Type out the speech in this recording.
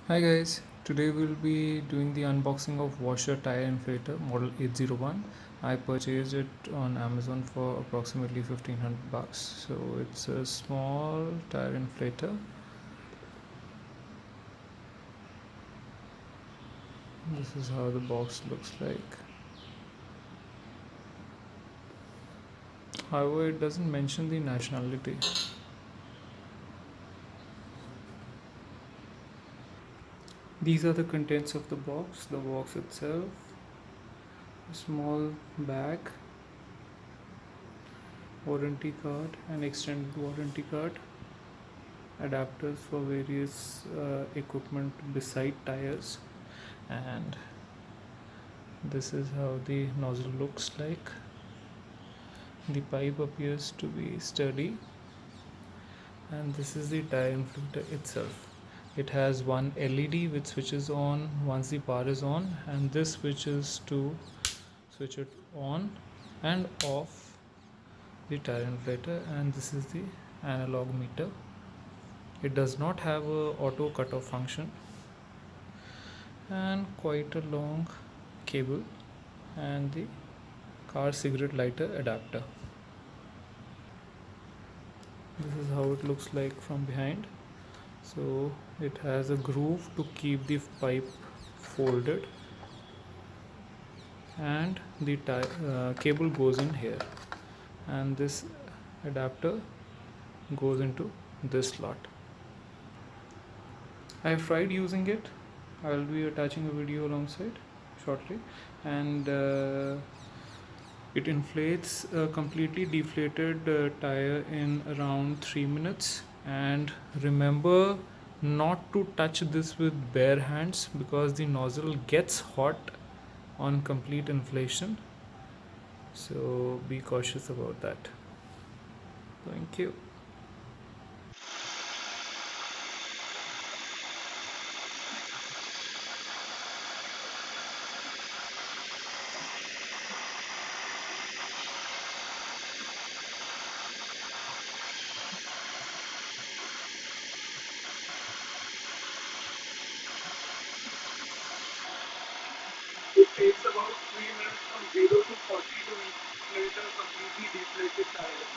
Hi guys, today we'll be doing the unboxing of Woscher Tyre Inflator model 801. I purchased it on Amazon for approximately 1500 bucks. So it's a small tire inflator. This is how the box looks like. However, it doesn't mention the nationality. These are the contents of the box. The box itself, a small bag, warranty card, an extended warranty card, adapters for various equipment beside tires, and this is how the nozzle looks like. The pipe appears to be sturdy, and this is the tire inflator itself. It has one LED which switches on once the power is on, and this switches to switch it on and off the tire inflator, and this is the analog meter. It does not have a auto cutoff function, and quite a long cable, and the car cigarette lighter adapter. This is how it looks like from behind. So it has a groove to keep the pipe folded, and the cable goes in here, and this adapter goes into this slot. I have tried using it. I will be attaching a video alongside shortly, and it inflates a completely deflated tire in around 3 minutes. And remember not to touch this with bare hands because the nozzle gets hot on complete inflation. So be cautious about that. Thank you. It takes about 3 minutes from 0 to 40 to inflate a completely deflated tire.